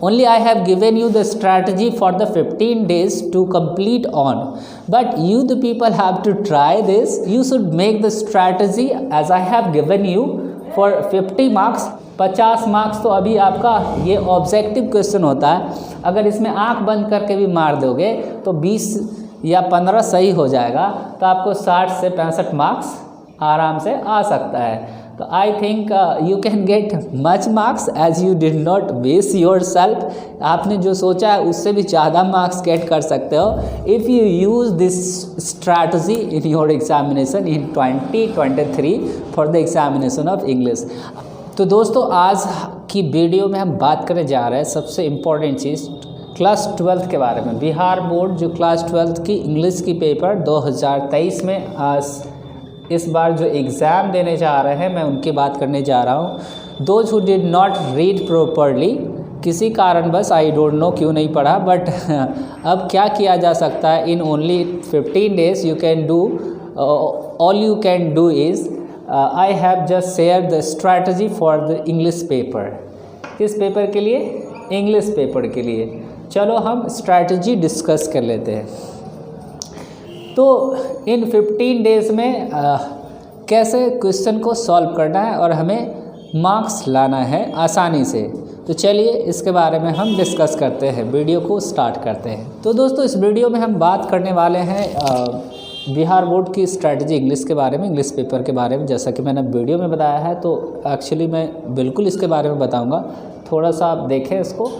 Only I have given you the strategy for the 15 days to complete on, but you the people have to try this. You should make the strategy as I have given you for 50 marks. 50 marks तो अभी आपका ये objective question होता है, अगर इसमें आंख बंद करके भी मार दोगे तो 20 या 15 सही हो जाएगा, तो आपको 60 से 65 मार्क्स आराम से आ सकता है। तो I think you can get much marks as you did not base yourself. आपने जो सोचा है उससे भी ज़्यादा मार्क्स गेट कर सकते हो if you use this strategy in your examination in 2023 for the examination of English. तो दोस्तों आज की वीडियो में हम बात करने जा रहे हैं सबसे इम्पोर्टेंट चीज़ क्लास 12th के बारे में। बिहार बोर्ड जो क्लास 12th की इंग्लिश की पेपर 2023 में इस बार जो एग्ज़ाम देने जा रहे हैं मैं उनकी बात करने जा रहा हूँ। Those who did not read properly, किसी कारणवश आई डोंट नो क्यों नहीं पढ़ा, बट अब क्या किया जा सकता है, in only 15 days you can do, all you can do is I have just share the strategy for the English paper. किस पेपर के लिए? इंग्लिश पेपर के लिए। चलो हम स्ट्रैटेजी डिस्कस कर लेते हैं। तो इन 15 डेज़ में कैसे क्वेश्चन को सॉल्व करना है और हमें मार्क्स लाना है आसानी से, तो चलिए इसके बारे में हम डिस्कस करते हैं, वीडियो को स्टार्ट करते हैं। तो दोस्तों इस वीडियो में हम बात करने वाले हैं बिहार बोर्ड की स्ट्रैटेजी इंग्लिश के बारे में, इंग्लिश पेपर के बारे में। जैसा कि मैंने वीडियो में बताया है तो एक्चुअली मैं बिल्कुल इसके बारे में बताऊंगा, थोड़ा सा आप देखें इसको।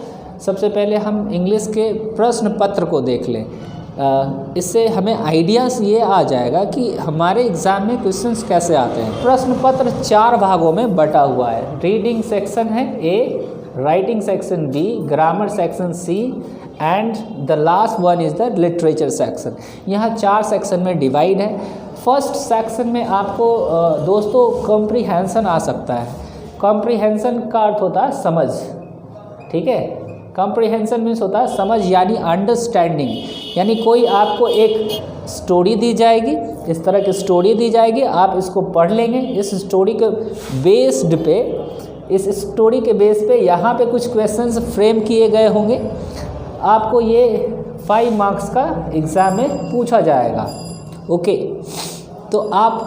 सबसे पहले हम इंग्लिश के प्रश्न पत्र को देख लें, इससे हमें आइडियाज़ ये आ जाएगा कि हमारे एग्ज़ाम में क्वेश्चंस कैसे आते हैं। प्रश्न पत्र 4 भागों में बटा हुआ है। रीडिंग सेक्शन है A, writing section B, grammar section C and the last one is the literature section. यहाँ 4 सेक्शन में डिवाइड है। फर्स्ट सेक्शन में आपको दोस्तों कॉम्प्रीहेंशन आ सकता है। कॉम्प्रीहेंशन का अर्थ होता है समझ, ठीक है। कॉम्प्रीहेंशन मीन्स होता है समझ यानी अंडरस्टैंडिंग, यानी कोई आपको एक स्टोरी दी जाएगी, इस तरह की स्टोरी दी जाएगी, आप इसको पढ़ लेंगे। इस स्टोरी के बेस्ड पे, इस स्टोरी के बेस पे यहाँ पे कुछ क्वेश्चंस फ्रेम किए गए होंगे, आपको ये 5 मार्क्स का एग्ज़ाम में पूछा जाएगा। ओके, तो आप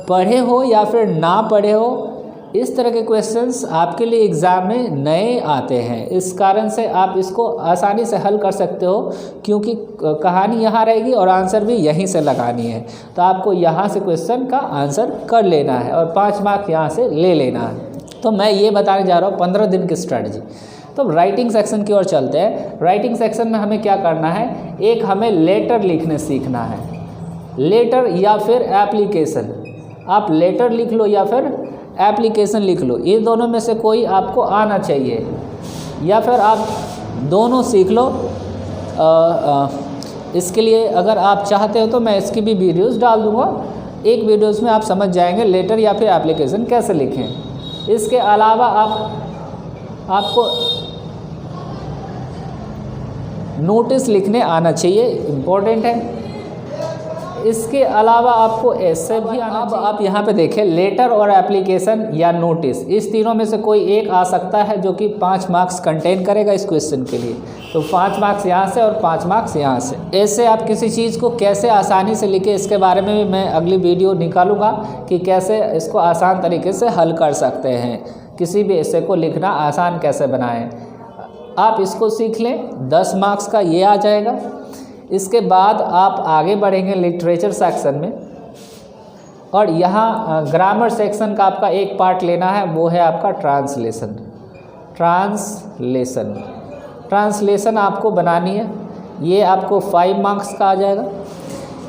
पढ़े हो या फिर ना पढ़े हो, इस तरह के क्वेश्चंस आपके लिए एग्ज़ाम में नए आते हैं, इस कारण से आप इसको आसानी से हल कर सकते हो, क्योंकि कहानी यहाँ रहेगी और आंसर भी यहीं से लगानी है। तो आपको यहाँ से क्वेश्चन का आंसर कर लेना है और 5 मार्क यहाँ से ले लेना है। तो मैं ये बताने जा रहा हूँ 15 दिन की स्ट्रैटेजी। तो राइटिंग सेक्शन की ओर चलते हैं। राइटिंग सेक्शन में हमें क्या करना है, एक हमें लेटर लिखने सीखना है। लेटर या फिर एप्लीकेशन, आप लेटर लिख लो या फिर एप्लीकेशन लिख लो, ये दोनों में से कोई आपको आना चाहिए, या फिर आप दोनों सीख लो। इसके लिए अगर आप चाहते हो तो मैं इसकी भी वीडियोस डाल दूँगा, एक वीडियोस में आप समझ जाएंगे लेटर या फिर एप्लीकेशन कैसे लिखें। इसके अलावा आपको नोटिस लिखने आना चाहिए, इम्पोर्टेंट है। इसके अलावा आपको ऐसे भी आना चाहिए। आप यहाँ पे देखें, लेटर और एप्लीकेशन या नोटिस, इस तीनों में से कोई एक आ सकता है जो कि 5 मार्क्स कंटेन करेगा इस क्वेश्चन के लिए। तो 5 मार्क्स यहाँ से और 5 मार्क्स यहाँ से। ऐसे आप किसी चीज़ को कैसे आसानी से लिखें, इसके बारे में भी मैं अगली वीडियो निकालूंगा कि कैसे इसको आसान तरीके से हल कर सकते हैं, किसी भी ऐसे को लिखना आसान कैसे बनाएं। आप इसको सीख लें, 10 मार्क्स का ये आ जाएगा। इसके बाद आप आगे बढ़ेंगे लिटरेचर सेक्शन में, और यहाँ ग्रामर सेक्शन का आपका एक पार्ट लेना है, वो है आपका ट्रांसलेशन। ट्रांसलेशन आपको बनानी है, ये आपको 5 मार्क्स का आ जाएगा।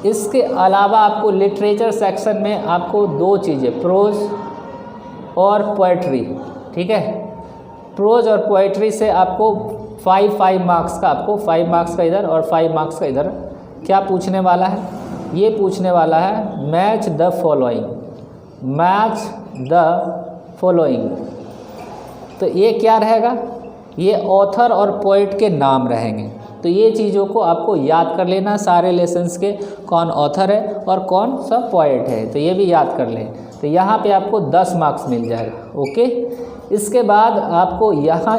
इसके अलावा आपको लिटरेचर सेक्शन में आपको 2 चीज़ें, प्रोज और पोएट्री, ठीक है। प्रोज और पोएट्री से आपको 5 मार्क्स का, आपको 5 मार्क्स का इधर और 5 मार्क्स का इधर क्या पूछने वाला है, ये पूछने वाला है मैच द फॉलोइंग। तो ये क्या रहेगा, ये ऑथर और पोइट के नाम रहेंगे। तो ये चीज़ों को आपको याद कर लेना, सारे लेसन्स के, कौन ऑथर है और कौन सा पोइट है, तो ये भी याद कर लें। तो यहाँ पे आपको 10 मार्क्स मिल जाएगा। ओके, इसके बाद आपको यहाँ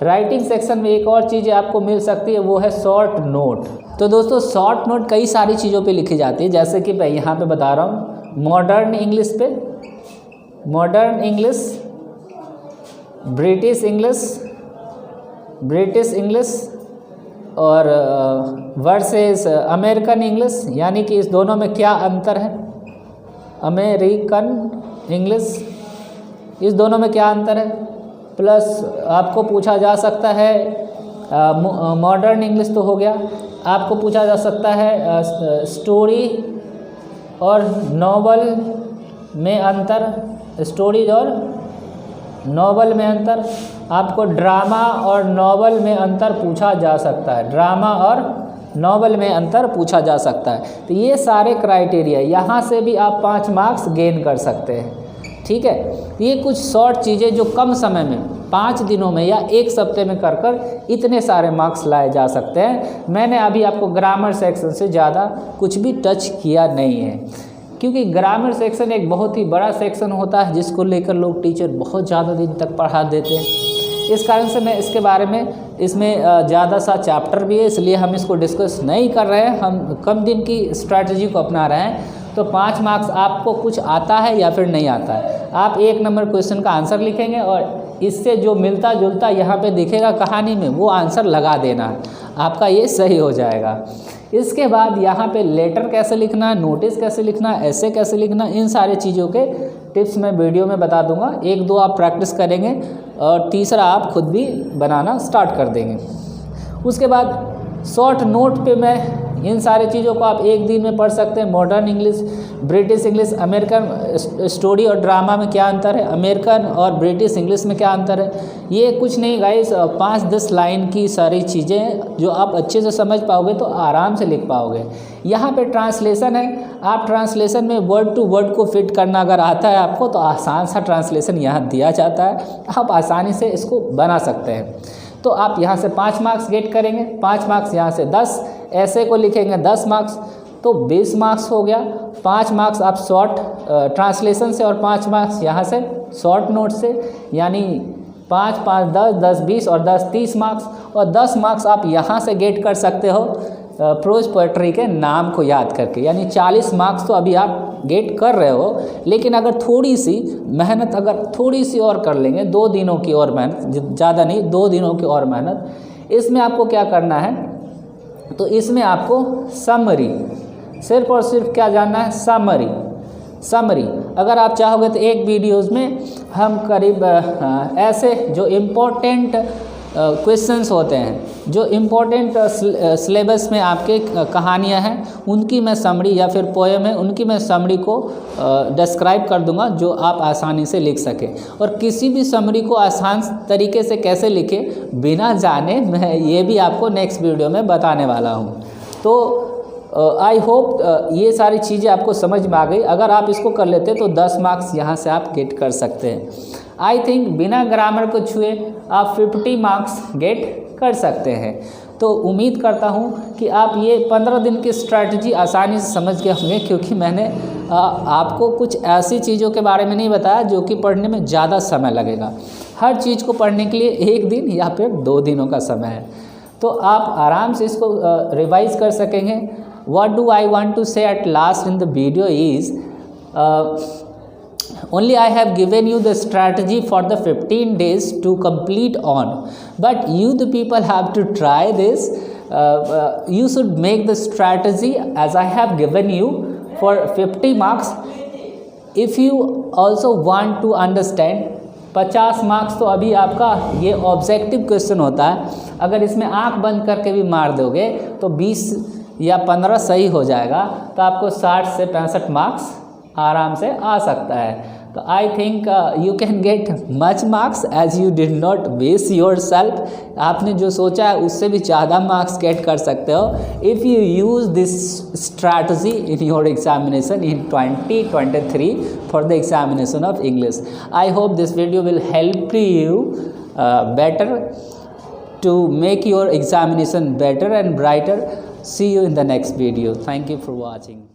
राइटिंग सेक्शन में एक और चीज़ आपको मिल सकती है, वो है शॉर्ट नोट। तो दोस्तों शॉर्ट नोट कई सारी चीज़ों पे लिखी जाती है, जैसे कि मैं यहाँ पे बता रहा हूँ मॉडर्न इंग्लिश पे, modern English, British English, British English और वर्सेस अमेरिकन इंग्लिश, यानी कि इस दोनों में क्या अंतर है, अमेरिकन इंग्लिश, इस दोनों में क्या अंतर है। प्लस आपको पूछा जा सकता है मॉडर्न इंग्लिश तो हो गया, आपको पूछा जा सकता है स्टोरी और नॉवल में अंतर, स्टोरीज और नॉवल में अंतर, आपको ड्रामा और नॉवल में अंतर पूछा जा सकता है, ड्रामा और नॉवल में अंतर पूछा जा सकता है। तो ये सारे क्राइटेरिया, यहाँ से भी आप 5 मार्क्स गेन कर सकते हैं, ठीक है। ये कुछ शॉर्ट चीज़ें जो कम समय में 5 दिनों में या 1 हफ्ते में कर इतने सारे मार्क्स लाए जा सकते हैं। मैंने अभी आपको ग्रामर सेक्शन से ज़्यादा कुछ भी टच किया नहीं है, क्योंकि ग्रामर सेक्शन एक बहुत ही बड़ा सेक्शन होता है जिसको लेकर लोग टीचर बहुत ज़्यादा दिन तक पढ़ा देते हैं। इस कारण से मैं इसके बारे में, इसमें ज़्यादा सा चैप्टर भी है, इसलिए हम इसको डिस्कस नहीं कर रहे हैं, हम कम दिन की स्ट्रैटेजी को अपना रहे हैं। तो 5 मार्क्स आपको कुछ आता है या फिर नहीं आता है, आप 1 नंबर क्वेश्चन का आंसर लिखेंगे और इससे जो मिलता जुलता यहाँ पे दिखेगा कहानी में, वो आंसर लगा देना है, आपका ये सही हो जाएगा। इसके बाद यहाँ पे लेटर कैसे लिखना, नोटिस कैसे लिखना, ऐसे कैसे लिखना, इन सारी चीज़ों के टिप्स मैं वीडियो में बता दूंगा। 1-2 आप प्रैक्टिस करेंगे और तीसरा आप खुद भी बनाना स्टार्ट कर देंगे। उसके बाद शॉर्ट नोट पे मैं इन सारी चीज़ों को आप 1 दिन में पढ़ सकते हैं। Modern English, British English, American story और ड्रामा में क्या अंतर है, अमेरिकन और ब्रिटिश इंग्लिश में क्या अंतर है, ये कुछ नहीं गाइस, 5-10 लाइन की सारी चीज़ें जो आप अच्छे से समझ पाओगे तो आराम से लिख पाओगे। यहाँ पे ट्रांसलेशन है, आप ट्रांसलेशन में वर्ड टू वर्ड को फिट करना अगर आता है आपको तो आसान सा ट्रांसलेशन यहाँ दिया जाता है, आप आसानी से इसको बना सकते हैं। तो आप यहाँ से 5 मार्क्स गेट करेंगे, 5 मार्क्स यहाँ से 10, ऐसे को लिखेंगे 10 मार्क्स तो 20 मार्क्स हो गया। 5 मार्क्स आप शॉर्ट ट्रांसलेशन से और 5 मार्क्स यहाँ से शॉर्ट नोट से, यानी 5, 5, 10, 10, 20 और 10, 30 मार्क्स। और 10 मार्क्स आप यहाँ से गेट कर सकते हो प्रोज पोएट्री के नाम को याद करके, यानी 40 मार्क्स तो अभी आप गेट कर रहे हो। लेकिन अगर थोड़ी सी मेहनत, अगर थोड़ी सी और कर लेंगे, 2 दिनों की और मेहनत, ज़्यादा नहीं 2 दिनों की और मेहनत, इसमें आपको क्या करना है, तो इसमें आपको समरी, सिर्फ और सिर्फ क्या जानना है, समरी। समरी अगर आप चाहोगे तो एक वीडियोज़ में हम करीब ऐसे जो इम्पोर्टेंट क्वेश्चंस होते हैं, जो इम्पोर्टेंट सिलेबस में आपके कहानियाँ हैं, उनकी मैं समरी या फिर पोएम है उनकी मैं समरी को डिस्क्राइब कर दूंगा, जो आप आसानी से लिख सकें। और किसी भी समरी को आसान तरीके से कैसे लिखें बिना जाने, मैं ये भी आपको नेक्स्ट वीडियो में बताने वाला हूँ। तो आई होप ये सारी चीज़ें आपको समझ में आ गई। अगर आप इसको कर लेते तो 10 मार्क्स यहाँ से आप गेट कर सकते हैं। आई थिंक बिना ग्रामर को छुए आप 50 मार्क्स गेट कर सकते हैं। तो उम्मीद करता हूँ कि आप ये 15 दिन की स्ट्रैटेजी आसानी से समझ गए होंगे, क्योंकि मैंने आपको कुछ ऐसी चीज़ों के बारे में नहीं बताया जो कि पढ़ने में ज़्यादा समय लगेगा। हर चीज़ को पढ़ने के लिए 1 दिन या फिर 2 दिनों का समय है, तो आप आराम से इसको रिवाइज कर सकेंगे। What do I want to say at last in the video is only I have given you the strategy for the 15 days to complete on, but you the people have to try this. You should make the strategy as I have given you for 50 marks. If you also want to understand 50 marks, तो अभी आपका ये objective question होता है, अगर इसमें आंख बंद करके भी मार दोगे तो 20 या 15 सही हो जाएगा, तो आपको 60 से 65 मार्क्स आराम से आ सकता है। तो I think you can get much marks as you did not waste yourself. आपने जो सोचा है उससे भी ज़्यादा मार्क्स गेट कर सकते हो if you use this strategy in your examination in 2023 for the examination of English. I hope this video will help you better to make your examination better and brighter. See you in the next video. Thank you for watching.